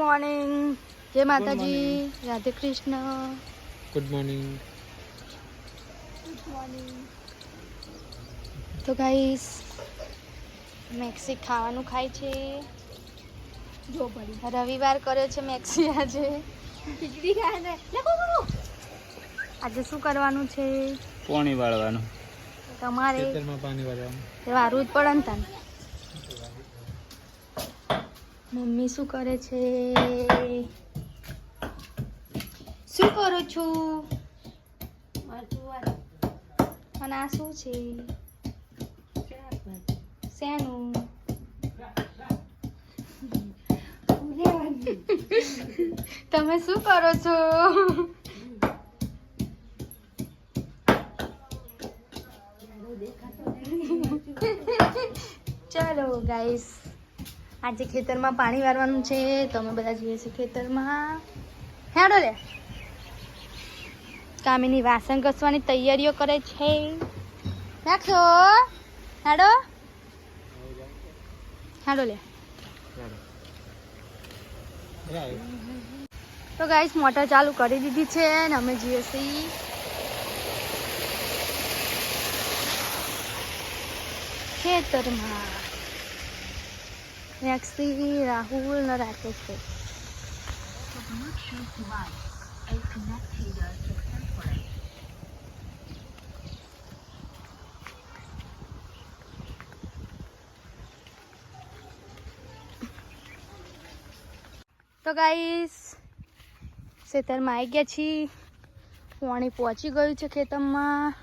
Morning, જય Mataji, Radhe Krishna. Good morning. તો guys Maxi ખાવાનું ખાય છે. જો પડી રવિવાર કર્યો છે મેક્સી આજે. ખીચડી ખાય ને આજે શું કરવાનું છે? પાણી વાળવાનું. તમારે ખેતરમાં પાણી વાળવાનું. એ વારું જ પડે ને તને. મમ્મી શું કરે છે? શું કરું છું? અને આ શું છે? શેનું? તમે શું કરો છો? ચલો ગાઈસ, આજે ખેતરમાં પાણી વારવાનું છે તો અમે બધા જઈએ છીએ ખેતરમાં. હેડો લે. કામિની વાસણ ઘસવાની તૈયારીઓ કરે છે. નાખો હેડો હેડો લે. તો ગાઈસ મોટર ચાલુ કરી દીધી છે ને અમે જઈએ છીએ ખેતરમાં. મેક્સી, રાહુલ ને રાકેશ છે. તો ગાઈસ ખેતરમાં આવી ગયા છીએ. પાણી પહોંચી ગયું છે ખેતરમાં.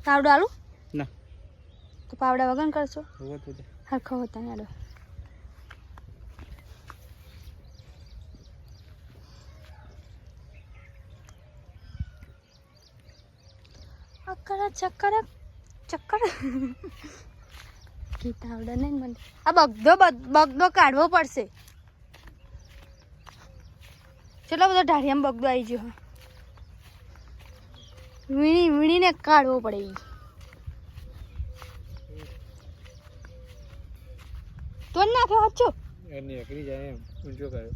પાવડો આલું ના તો પાવડા વગર કરશો હોતો છે. હરખો હોતા હેડો. અકર ચક્કર ચક્કર ગીત આવડે નહીં મને. આ બગદો કાઢવો પડશે. ચલો બધો ઢાળિયામાં બગદો આવી ગયો. વીણીને કાઢવો પડે. તો નાખ્યો હચ્ચો નીકળી જાય એમ ઊંચો કર્યો.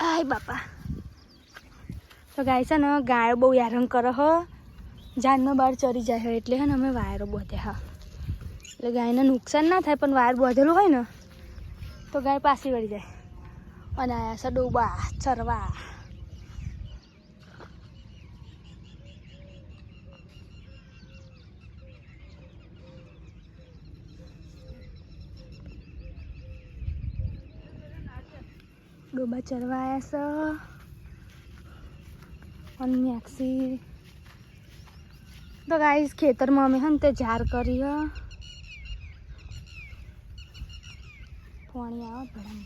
આય બાપા. તો ગાય છે ને ગાયો બહુ હેરાન કરે હ. જાનમાં બહાર ચરી જાય એટલે હે ને અમે વાયરો બોધે હા, એટલે ગાયને નુકસાન ના થાય, પણ વાયર બોધેલું હોય ને તો ગાય પાછી વળી જાય. અને આયા છે ડોબા ચરવા. ડોબા ચરવા આવ્યા છે. અને મેક્સી તો ગાઈસ ખેતરમાં અમે હે ને તે ઝાર કરી હ. પાણી આવે ભરામ.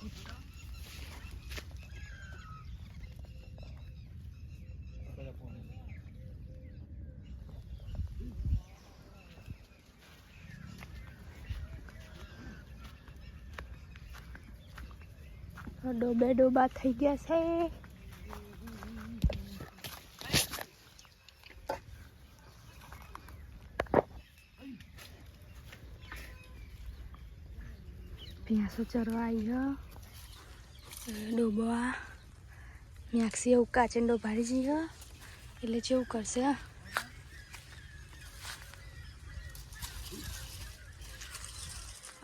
ડોબે ડોબા થઈ ગયા છે. ભેંસો ચરવા આવી ડોબા. મેક્સી એવું કાચંડો ભારી જઈએ એટલે જેવું કરશે.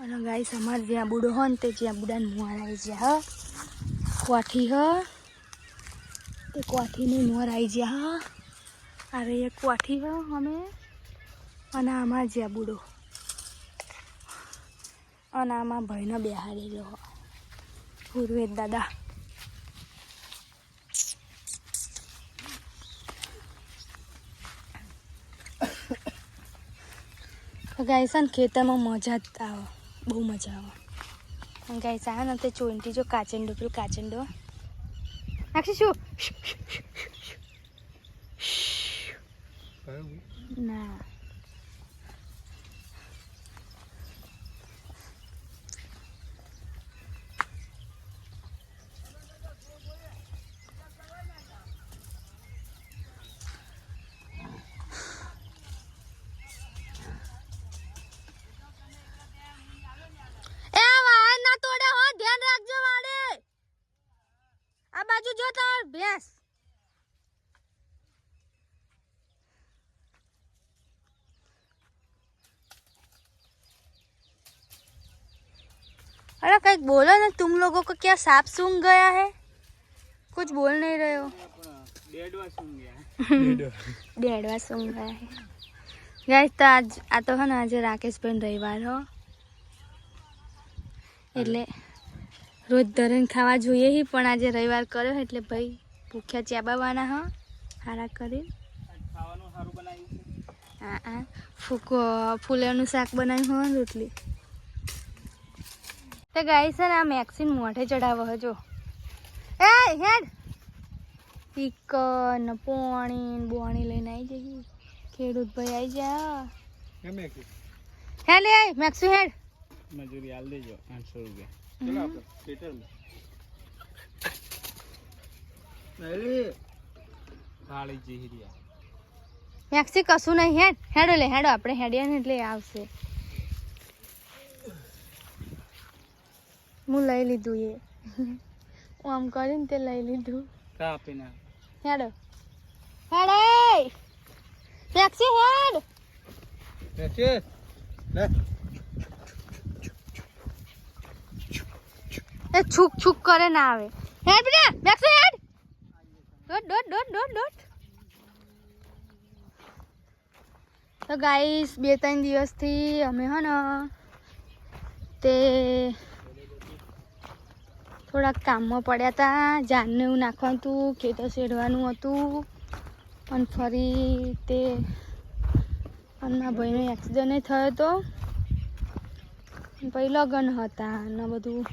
અને ગાઈસ અમારે જ્યાં બુડો હોય ને તે જ્યાં બુડાને મોર આવી ગયા હ. કોઠી હ તે કોઠીની મોર આવી ગયા હ. અરે એક કોઠી હ અમે. અને આમાં જ્યાં બુડો અને આમાં ભાઈને બેહાડેલો પૂર્વેદ દાદા. ગાય છે ને ખેતરમાં મજા જ આવે, બહુ મજા આવે. ગાય છે ને તે ચોંટી જો કાચંડો પેલું કાચંડો નાખી શું ના. જો તાર ભેંસ अरे कहीं बोलो ना, तुम लोगों को क्या सांप सूंघ गया है? कुछ बोल नहीं रहे हो। डेढ़वा सूंघ गया डेढ़वा सूंघ गया है गाइस। तो आज आ तो है ना, आज राकेश भाई रविवार हो એટલે રોજ ધરણ ખાવા જોઈએ ही, પણ આજે રવિવાર કર્યો એટલે ભાઈ ભૂખ્યા ચાબાવાના હો હારા કરી ખાવાનું સારું બનાવ્યું છે। હા ફૂલેનું શાક બનાવ્યું હોય રોટલી। તો ગાઈસ છે ને આ મેક્સિન મોઢે ચડાવો હજો એ હેડ ચિકન પોણી બોણી લઈને આવી જઈએ। ખેડૂત ભાઈ આવી જા હે લે મેક્સુ હેડ મજૂરી આલ દેજો 800 રૂપિયા। ચલો આપણે થિયેટરમાં અરે કાળી જીહરિયા મેક્સી કશું નહીં હેડ હેડો લે હેડો આપણે હેડિયા ને એટલે આવશે। હું લઈ લીધું એ હું આમ કરીને તે લઈ લીધું કાપી ના હેડો હેડે મેક્સી હેડ મેક્સી લે એ છુક છુક કરે ના આવે હેડ બેટા Maxi head dot dot dot dot dot. તો ગાઈસ 2-3 દિવસથી અમે હે ને તે થોડાક કામમાં પડ્યા હતા। જાનને એવું નાખવાનું હતું, ખેતર શેડવાનું હતું અને ફરી તે મારા ભાઈનો એક્સિડન્ટ થયો હતો પછી લગ્ન હતા અને બધું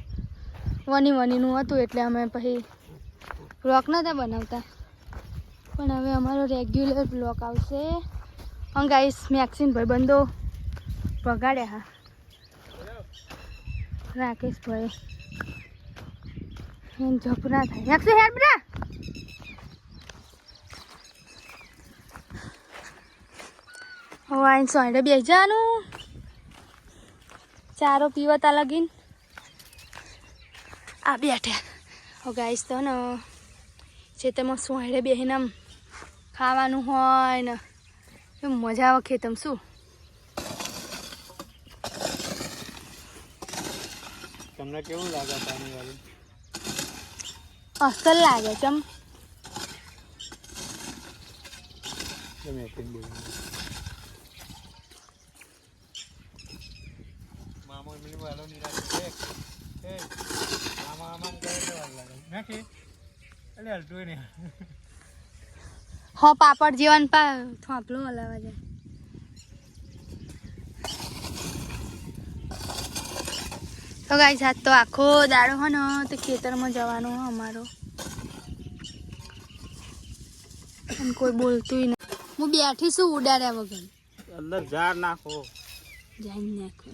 વનીનું હતું એટલે અમે પછી બ્લોક નહોતા બનાવતા, પણ હવે અમારો રેગ્યુલર બ્લોક આવશે। અને ગાઈસ મેક્સિન ભાઈબંધો બગાડ્યા હા રાકેશભાઈ એમ જપ ના થાય મેક્સી હેડ બેટા હવે આઈને સોંડે બેસી જવાનું ચારો પીવતા લગીન આ બેઠે। હવે ગાઈસ તો ને ખેતરમાં સોંડે બેસીને આમ ખાવાનું હોય ને એમ મજા આવે ખેતમ શું તમને કેવું લાગે પાણી વાળું? અસલ લાગે ચમ તમે કેમ બોલો મામો મિલી વાળો નિરાશ છે એ મામા આમ કરે તો વાર લાગે નાખી એટલે હલતું નહીં હો પાપડ જીવન પા થોપલો હલાવા જાય। તો ગાઈસ આજ તો આખો દાડો હો ને તો ખેતરમાં જવાનો હો અમારો અને કોઈ બોલતું નહીં। હું બેઠી છું ઉડાડ્યા વગર અંદર ઝાડ નાખો જઈને નાખો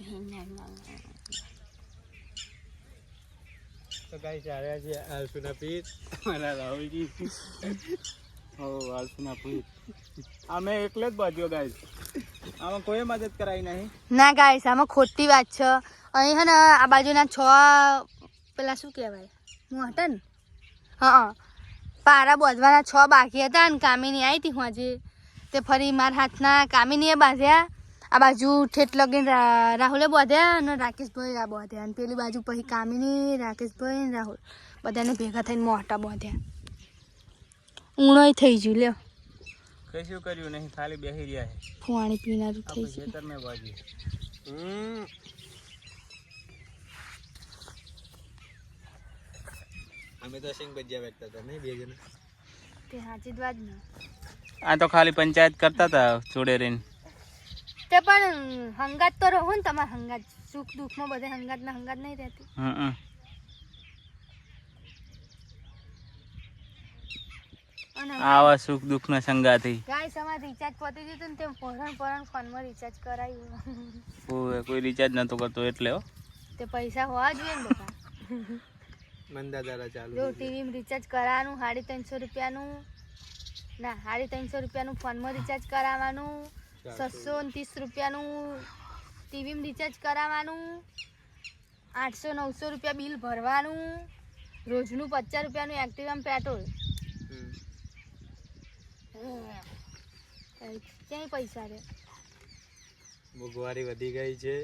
તો ગાઈસ આવ્યા છે આલસુના પીત મારા રાહુલજી ઓ આલસુના પીત અમે એકલે જ બાજ્યો ગાઈસ આમાં કોઈ મદદ કરાઈ નહીં ના ગાઈસ આમાં ખોટી વાત છે। અહીં હે ને આ બાજુના 6 પેલા શું કહેવાય મોટા ને હા પારા બોધવાના 6 બાકી હતા ને કામિની આવી હતી હું આજે તે ફરી મારા હાથના કામિનીએ બાંધ્યા આ બાજુ ઠેઠ લગીને રાહુલે બોધ્યા અને રાકેશભાઈ બોધ્યા અને પેલી બાજુ પછી કામિની રાકેશભાઈ ને રાહુલ બધાને ભેગા થઈને મોટા બોધ્યા। ઊણોય થઈ ગયું લ્યો કશું કર્યું નહીં ખાલી બેસી રહ્યા છે પાણી પીનારું થઈ ગયું ખેતરમાં બાજુ અમે તો સિંગ ભજીયા વેચતા હતા નહીં બે જણા તે સાચી જ વાત ને આ તો ખાલી પંચાયત કરતા હતા જોડે રહીને તે પણ હંગાત તો રહો ને તમારે હંગાત સુખ દુઃખમાં બધે હંગાત ના હંગાત નહીં રહેતી। આવા સુખ દુઃખ ના સંગાથી ગાઈસ અમાર રિચાર્જ પતી ગયું ને તેમ પરણ ફોનમાં રિચાર્જ કરાયું કોઈ રિચાર્જ નતો કરતો એટલે હો તે પૈસા હોવા જોઈએ ને બધા મંદા દારા ચાલુ જો ટીવીમાં રિચાર્જ કરાવવાનું 350 રૂપિયાનું ના 350 રૂપિયાનું ફોનમાં રિચાર્જ કરાવવાનું 730 રૂપિયાનું ટીવીમાં રિચાર્જ કરાવવાનું 800-900 રૂપિયા બિલ ભરવાનું રોજનું 50 રૂપિયાનું એક્ટિવામાં પેટ્રોલ ક્યાંય પૈસા રે. મોંઘવારી વધી ગઈ છે.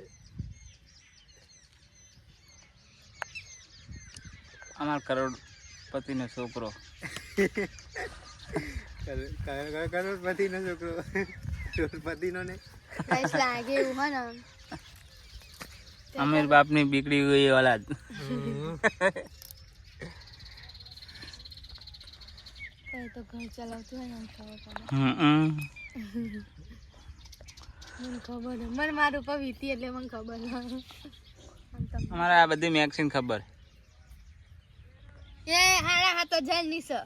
અમાર કરોડપતિનો છોકરો કરોડપતિનો છોકરો કરોડપતિનો ને કઈશ લાગે એવું હે ને. અમીર બાપની બીગડી ગઈ ઓલાદ. તો ઘર ચલાવતું હોય ને ખબર પડે. મને ખબર હે. મને મારું ઉપર વીતી એટલે મને ખબર હે. અમારે આ બધી મેક્સિન ખબર. એ 7,500 ની છે.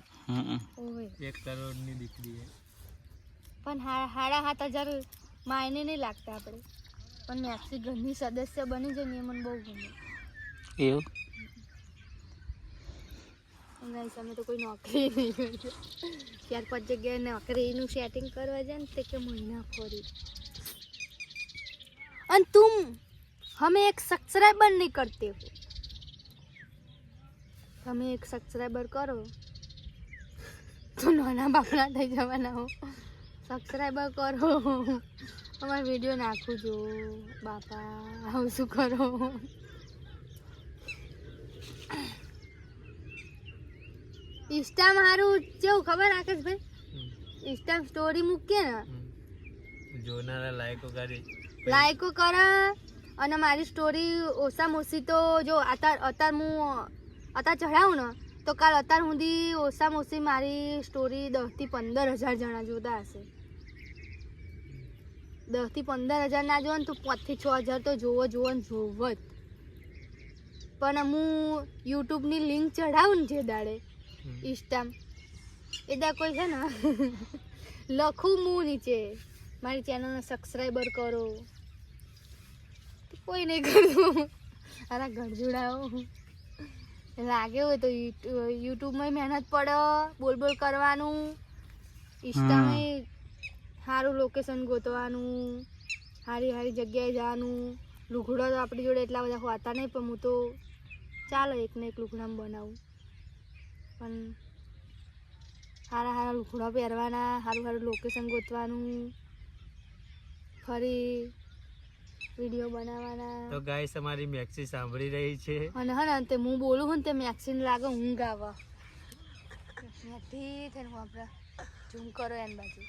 ઓવે 1 કરોડની દીકરી હે. પણ 7,500 માયને નહીં લાગતા આપણે. પણ મેક્સી ઘરની સદસ્ય બની જાય ને એ મને બહુ ગમે. એવું ગાઈસ અમે તો કોઈ નોકરી નહીં કરતા. 4-5 જગ્યાએ નોકરીનું સેટિંગ કરવા જાય ને તે કે મહિના ખોરી. અને તુમ हमें एक सब्सक्राइबर नहीं करते हो. તમે એક સબસ્ક્રાઈબર કરો તો નાના બાપના થઈ જવાના હો. સબસ્ક્રાઈબર કરો, અમારો વિડીયો નાખું જો બાપા. આવું શું કરો? ઇન્સ્ટા મારું કેવું ખબર આકાશભાઈ? ઇન્સ્ટા સ્ટોરી મૂકીએ ને જોનારા લાઈકો કરે અને મારી સ્ટોરી ઓછામાં ઓછી તો જો અત્યારે હું ચઢાવું ને તો કાલ અત્યાર સુધી ઓછામાં ઓછી મારી સ્ટોરી 10 થી 15,000 જણા જોતા હશે. 10 થી 15,000 ના જોવો ને તો 5 થી 6,000 તો જોવો જ. પણ હું યુટ્યુબની લિંક ચઢાવું ને જે દાડે ઇન્સ્ટા એ દા કોઈ છે ને લખું હું નીચે મારી ચેનલને સબસ્ક્રાઈબર કરો, કોઈ નહીં કરતું. અરે ઘર જોડાવો લાગે હોય તો યુટ્યુબમાં મહેનત પડે, બોલ કરવાનું, ઇન્સ્ટામાં સારું લોકેશન ગોતવાનું, સારી જગ્યાએ જવાનું. લુગડો તો આપણી જોડે એટલા બધા હોતા નહીં પણ હું તો ચાલો એકને એક લુગડામાં બનાવું. પણ સારા લુગડા પહેરવાના, સારું લોકેશન ગોતવાનું, ફરી વિડીયો બનાવવાના. તો ગાઈસ અમારી મેક્સી સાંભળી રહી છે અને હા ને તે હું બોલું હું તે મેક્સીને લાગે ઊંઘ આવે. નથી થઈને આપણે ઝૂમ કરો એની બાજુ.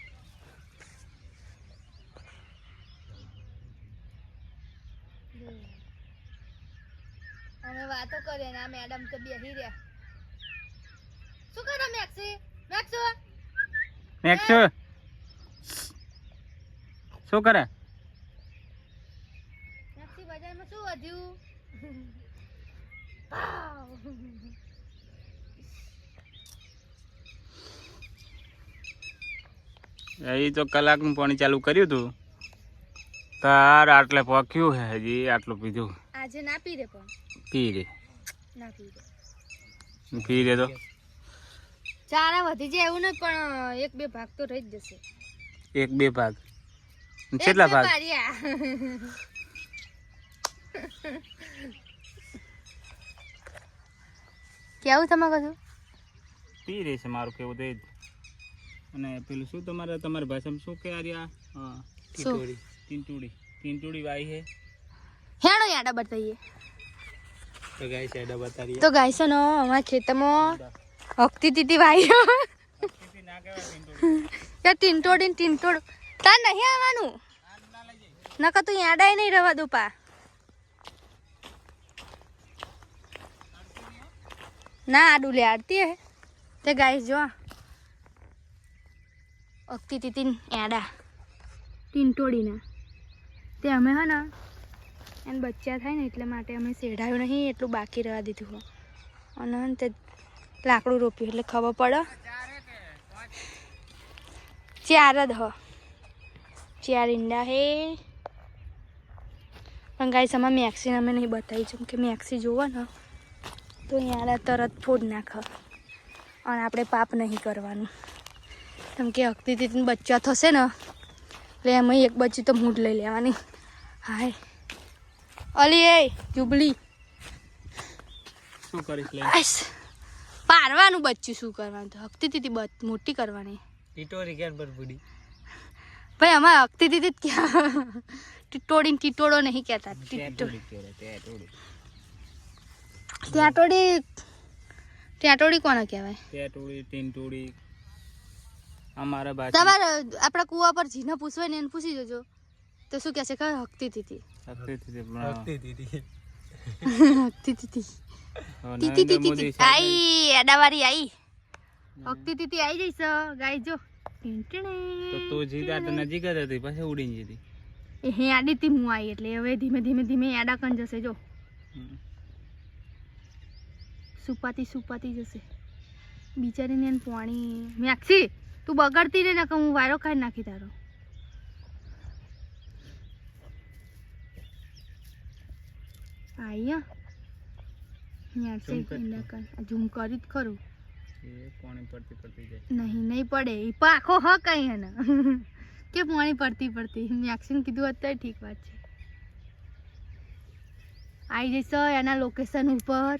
અમે વાતો કરીએ ને આ મેડમ તો બેહી રહ્યા. શું કરો મેક્સી? મેક્સો શું કરે? મેક્સી બજારમાં શું વધ્યું? એ તો કલાકનું પાણી ચાલુ કર્યું હતું તાર આટલે પક્યું હે. હજી આટલું પીધું. આજે ના પી રે પણ ના પી રે તો ચારા વધી જાય એવું નહીં પણ 1-2 ભાગ તો રહી જ જશે. 1-2 ભાગ કેટલા ભાગ? કેવું તમારે કશું પી રહી છે મારું કેવું તો. અને પેલું શું તમારી ભાષામાં શું કે આર્યા? હા ટીંટોડી વાઈ હે. હેણો યાડા બતાવીએ તો ગાઈસ એડા બતાવીએ. તો ગાઈસ નો અમારા ખેતરમાં હકતી તીતી વાયો. યાર ટીંટોડ તાર નહીં આવવાનું નકર તું યાડાય નહીં રહેવા દો પા. ના આડું લે આડતી હે તે ગાઈસ જો અકતી તીતી એડા ટીંટોડીના તે અમે હે ને એને બચ્ચા થાય ને એટલે માટે અમે શેઢાયું નહીં, એટલું બાકી રહેવા દીધું હોય. અને તે લાકડું રોપ્યું એટલે ખબર પડે. 4 જ 4 ઈંડા હે. પણ ગાઈસ અમારે મેક્સીને અમે નહીં બતાવી છું કે મેક્સી જોવો ને તો યાર તરત ફોડ નાખે અને આપણે પાપ નહીં કરવાનું. કેમ કે હકતી તીતીને બચ્ચા થશે ને એટલે એમાં એક બચ્ચી તો મૂઢ લઈ લેવાની. હાય અલી એ જુબલી શું કરીશ લે? પારવાનું બચ્ચું શું કરવાનું તો હકતી દીદી મોટી કરવાની ટીટોરી ક્યાં પર બુડી ભાઈ અમારે હકતી દીદી ક્યાં ટીટોડો નહીં કહેતા ટેટોડી કોને કહેવાય ટેટોડી ટીંટોડી અમારા બાજુ તમારે આપણા કુવા પર જીને પૂછવાય ને એને પૂછી જોજો તો શું કહેશે ખબર હકતી દીદી આઈ એડાવારી આઈ હકતી દીદી આઈ જઈશ ગાય જો તો તું જીતા તો નજીક જ હતી પછી ઉડીને જીતી એ હે આડી તી હું આવી એટલે હવે ધીમે ધીમે ધીમે એડા કન જશે જો સુપાતી જશે બિચારીને એને પાણી મેક્સી તું બગડતી રે ને કે હું વાયરો ખાઈ નાખી તારો આયા ઝૂમ કરી જ ખરું પાણી પડતી જાય નહીં પડે એ પાખો હ કઈ હે ને કે પાણી પડતી મેક્સિમ કીધું અત્યારે ઠીક વાત છે આવી જઈશ એના લોકેશન ઉપર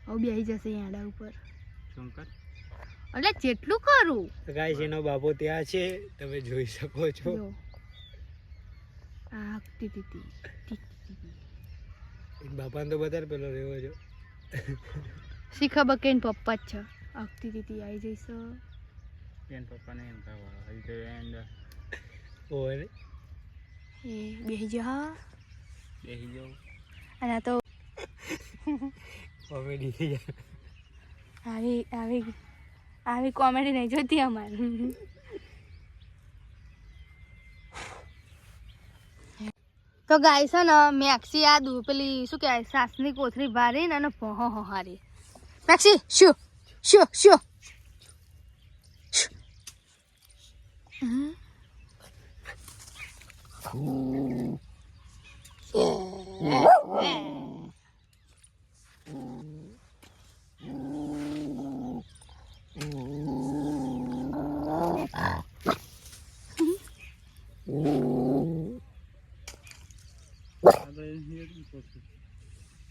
હવે બેસી જશે યાડા ઉપર એટલે જેટલું કરું ગાઈસ એનો બાબો ત્યાં છે તમે જોઈ શકો છો આ બાપાને તો વધારે પેલો રહ્યો છો શીખા બકેન પપ્પા જ છે અખતી દીદી આવી જઈશ એન પપ્પાને એમ કાવા હજી તો એન્ડ ઓરે એ બેહી જા બેહી જાઓ અને તો કોમેડી આવી કોમેડી નહીં જોતી અમારે તો ગાય છે ને મેક્સી આ પેલી શું કહેવાય સાસની કોથળી ભારી ને ભો હારી મેક્સી શું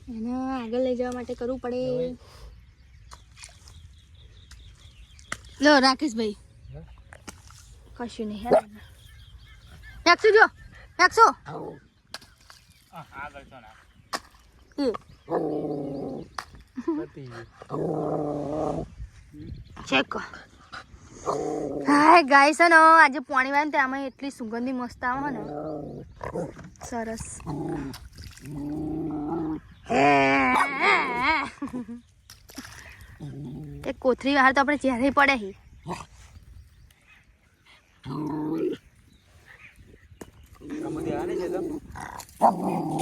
એને આગળ લઈ જવા માટે કરવું પડે લો રાકેશભાઈ કશું નહીં એકસો જો એકસો આગળ છો ના ચેક હાય ગાય છે ને આજે પાણી વાય ને આમાં એટલી સુગંધી મસ્ત આવે ને સરસ તે કોથરી બહાર તો આપણે ચહેરે પડે હી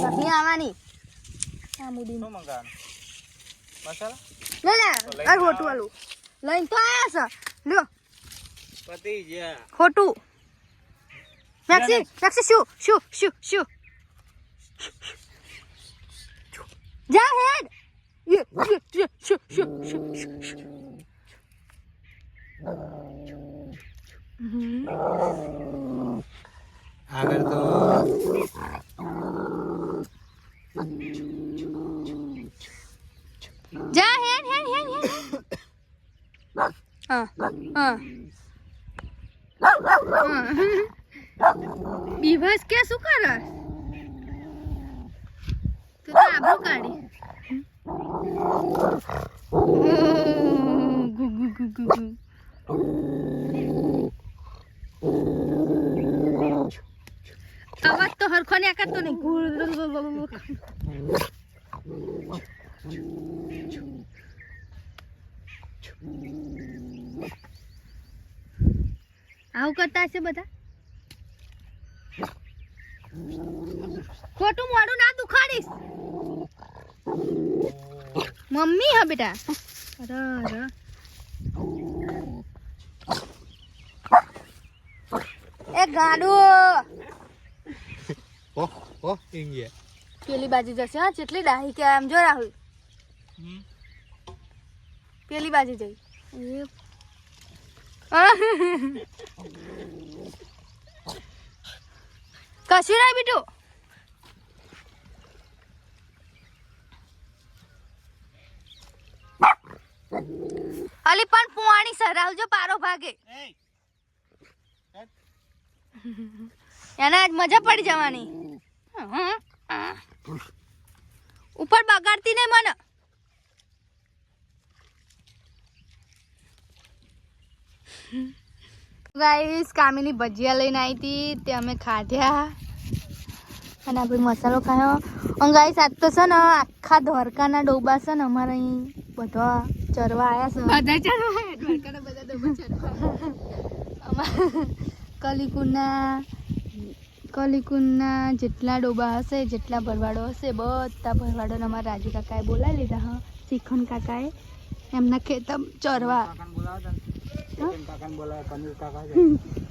નથી આવવાની આ મુડી શું મંગાવાનું મસાલા લે અરે ખોટું વાલું લઈને તો આયા છે લ્યો પતી જા ખોટું મેક્સી શું જા હેડ આગળ તો જા હેડ બીભસ કે શું કરે તું તો આબરૂ કાઢી અવાજ તો હરખો ને કરતો નહીં આવું કરતા હશે બધા ખોટું મોઢું ના દુખાડીશ મમ્મી હા બેટા અરે એ ગાડો ઇન્ડિયા પેલી બાજુ જશે હા જેટલી ડાહી કે આમ જો રાહુલ પેલી બાજુ જઈ કશું ના બીટું અલી પણ પુવાણી સરાવજો પારો ભાગે એને આજ મજા પડી જવાની ઉપર બગાડતી નહીં મને ગાઈસ કામીની ભજીયા લઈને આવી હતી તે અમે ખાધ્યા અને આપણે મસાલો ખાયો અને ગાઈસ આજ તો છે ને આખા દ્વારકાના ડોબા છે ને અમારે અહીં બધા ચરવા આવ્યા છે કલીકુંડના જેટલા ડોબા હશે જેટલા ભરવાડો હશે બધા ભરવાડોને અમારા રાજુ કાકાએ બોલાવી લીધા હા શિખન કાકાએ એમના ખેતર ચરવા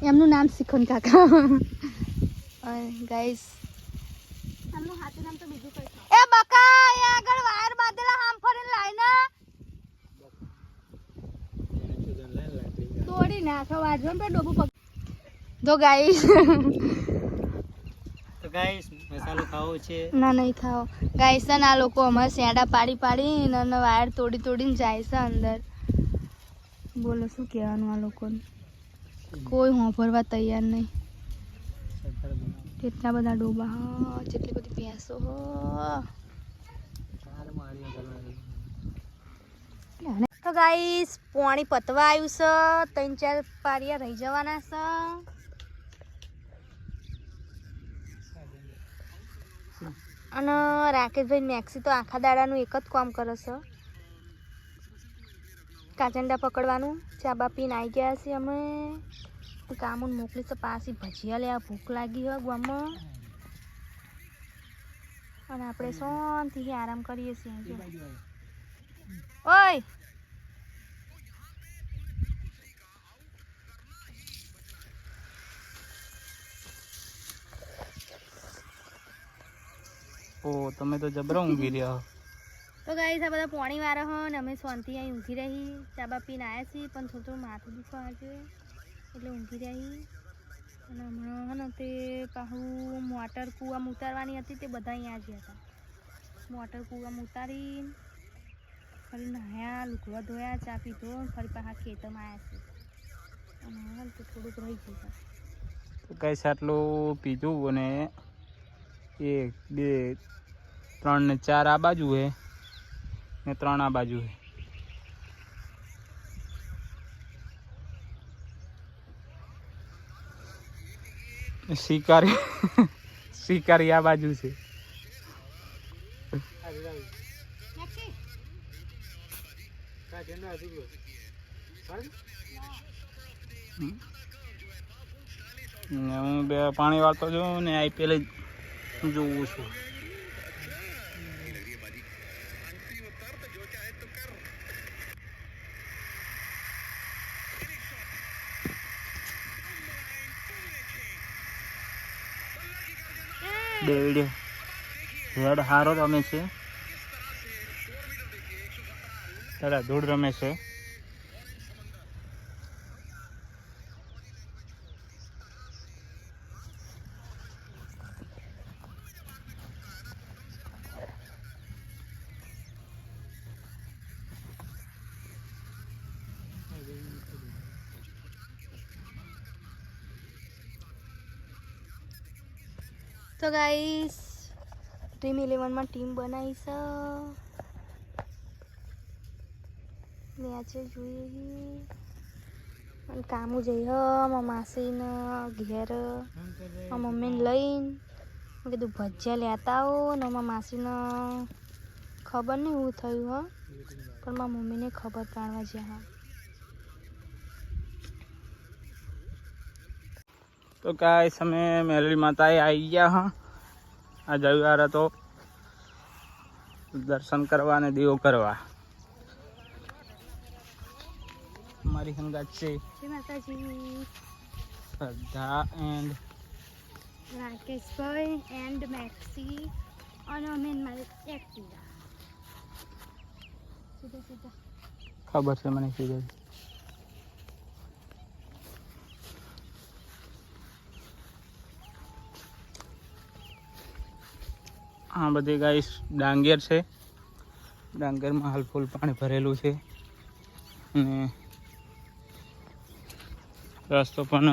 એમનું નામ શિખન કાકા ગાઈસ એ બકા એ આગળ વાયર બાંધેલા આમ ફરીને લાઈના તોડી નાખો વાજવા પર ડોબું પગ તો ગાઈસ મસાલો ખાવો છે ના નહીં ખાઓ ગાઈસ આ લોકો અમારે શેડા પાડી અને વાયર તોડીને જાય છે અંદર બોલો શું કહેવાનું આ લોકોને કોઈ હોંભરવા તૈયાર નહીં કેટલા બધા ડોબા હા જેટલી બધી ભેંસો તો ગાઈસ પાણી પતવા આવ્યું છે 3-4 પારિયા રહી જવાના છે અને રાકેશભાઈ મેક્સી તો આખા દાડાનું એક જ કામ કરે છે કાચંડા પકડવાનું ચાબા પીને આવી ગયા છીએ અમે કામુન મોકલી તો પાછી ભજીયા લેવા ભૂખ લાગી હોય ગામમાં અને આપણે શાંતિથી આરામ કરીએ છીએ ઓય ઓ તમે તો જબરા ઊંઘી રહ્યા તો ગાઈસ આ બધા પાણી વાળા હો ને અમે શાંતિ અહીં ઊંઘી રહી ચાબા પીને આવ્યા છીએ પણ થોડું માથું દુખવા આજે એટલે ઊંઘી રહી અને હમણાં ને તે પાછું મોટર કૂવામાં ઉતારવાની હતી તે બધા અહીંયા જ હતા મોટર કૂવામાં ઉતારી ફરી નહાયા લુગવા ધોયા ચા પીધો ફરી પાછા ખેતરમાં આવ્યા છે અને હવે તો થોડુંક રહી ગયું તો કઈ આટલું પીધું અને 1 2 3 ને 4 આ બાજુ હે ને 3 આ બાજુ હે શિકારી આ બાજુ છે હું બે પાણી વાળતો છું ને IPL જોઉં છું ડેવિડ હેડ હારો રમે છે તારા ધૂળ રમે છે તો ગાઈસ Dream 11 માં ટીમ બનાવી છે મેચે જોઈએ અને કામું જઈ મારા માસીને ઘેર મારા મમ્મીને લઈને મેં કીધું ભજીયા લેતા આવો ને મારા માસીને ખબર નહીં એવું થયું હા પણ મારા મમ્મીને ખબર કાઢવા જ્યાં તો ગાઈસ અમે મેલડી માતાએ આવી ગયા હા આ રવિવારે તો દર્શન કરવા અને દીવો કરવા મારી સંગાત છે માતાજી શ્રદ્ધા એન્ડ રાકેશભાઈ એન્ડ મેક્સી અને અમે મારી એક્ટિવા સીધા ખબર છે મને સીધા આ બધી ગાઈસ ડાંગેર છે ડાંગરમાં હાલ ફૂલ પાણી ભરેલું છે અને રસ્તો પણ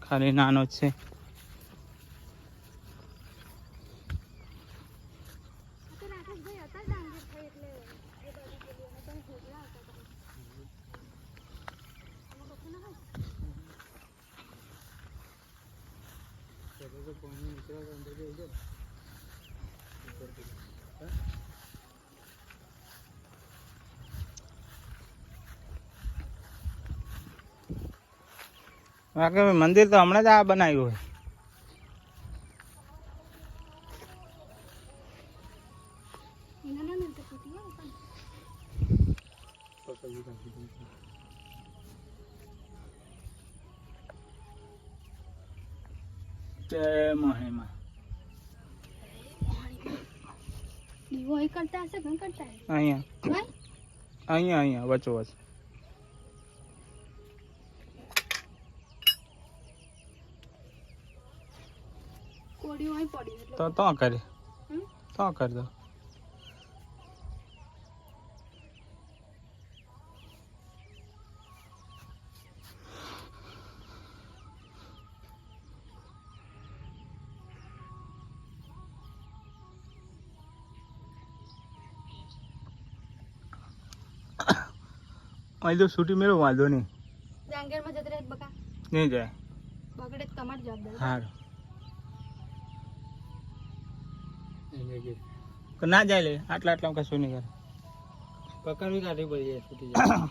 ખાલી નાનો જ છે. મંદિર તો હમણાં જ આ બનાવ્યું હોય. જય મહિમા. દીવો અહીં કરતા હશે, ઘણ કરતા હશે. અહીંયા અહીંયા વચ્ચોવચ. કોડીઓ અહીં પડી એટલે તો કરે તો કરી દો. અહીં તો છૂટી મેળો વાંધો નહીં. જાંગેરમાં જતી રહે બકા નહીં જાય. બગડે તો તમારી જવાબદારી. સારું ના જાય લે. આટલા કશું નહીં કરે. પકડવી કાઢવી પડી જાય છૂટી જાય.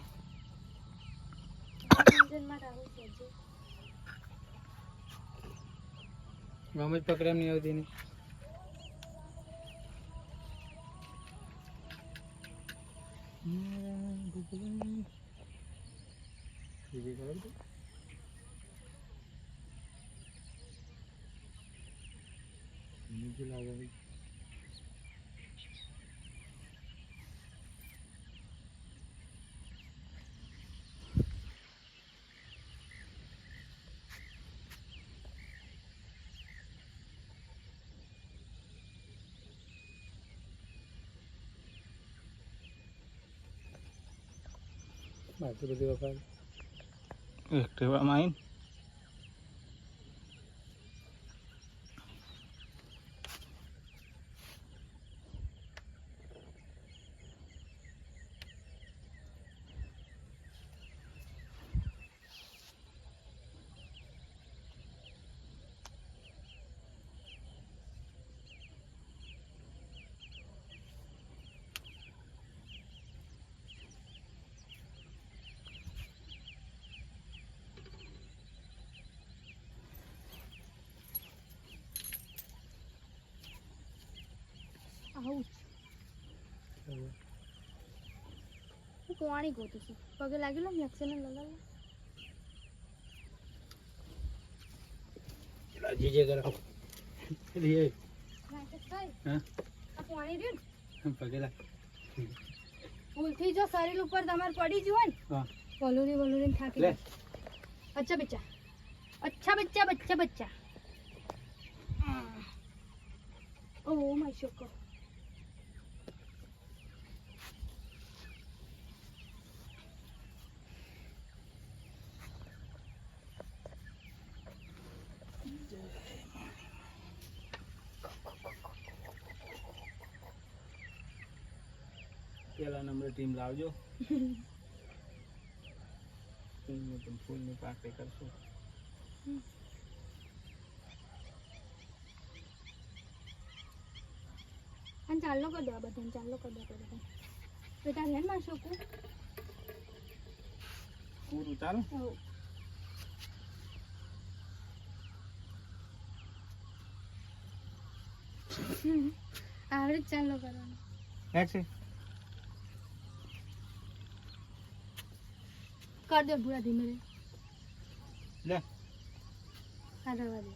ગમે જ પકડે એમ નહીં આવતી ને. બાકી બધી વખત એક્ટિવામાં આવીને પાણી ગોતું છું. પગે લાગેલો વેક્સિન લગાવેલો. જીજે કરો રે. હા આ પાણી રહ્યું પગે લાગ. ભૂલથી જો શરીર ઉપર તમારે પડી જ હોય ને હા વલુરી થાકી લે. અચ્છા બચ્ચા ઓ માય શોકો. પેલા નંબર ટીમ લાવજો. ફૂલની પાકડી કરશું. અને ચાલો કરી દો બધાને. ચાલો કરી દો બેટા. રે માં શોકો પૂરું ચાલો. આવડે જ ચાલો કરવાનું. કર દો ભૂરા ધીમે રે. લે હા રવા દે.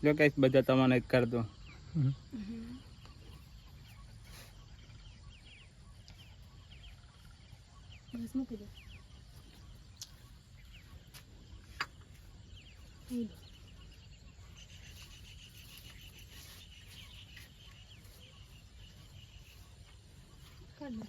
જો કઈ બધા તમને જ કરી દો. બસ મૂકી દો. ને.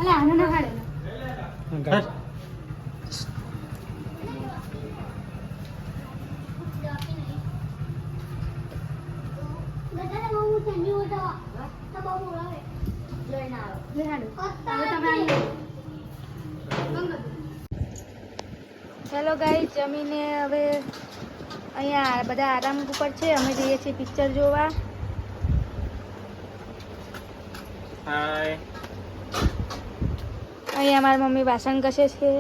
અલે આનો ના હાડે હેલો ગાઈસ, જમીને હવે અહીંયા બધા આરામ ઉપર છે. અમે જઈએ છીએ પિક્ચર જોવા. હાય. અહીંયા મારી મમ્મી વાસણ ઘસે છે.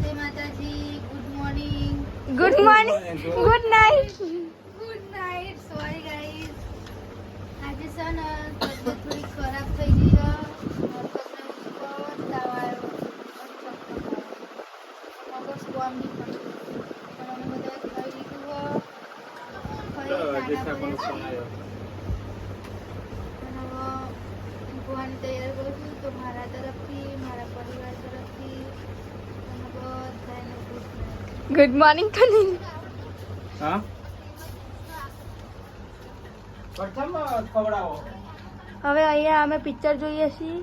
જય માતાજી. Good morning. Good morning. Good night. Good night. Sorry guys, આજે છે ને તબિયત થોડી ખરાબ થઈ ગઈ છે. તૈયાર કરું છું તો મારા તરફથી, મારા પરિવાર તરફથી ગુડ મોર્નિંગ તો નહીં. હા પ્રથમ ખવડાવો. હવે અહીંયા અમે પિક્ચર જોઈએ છીએ.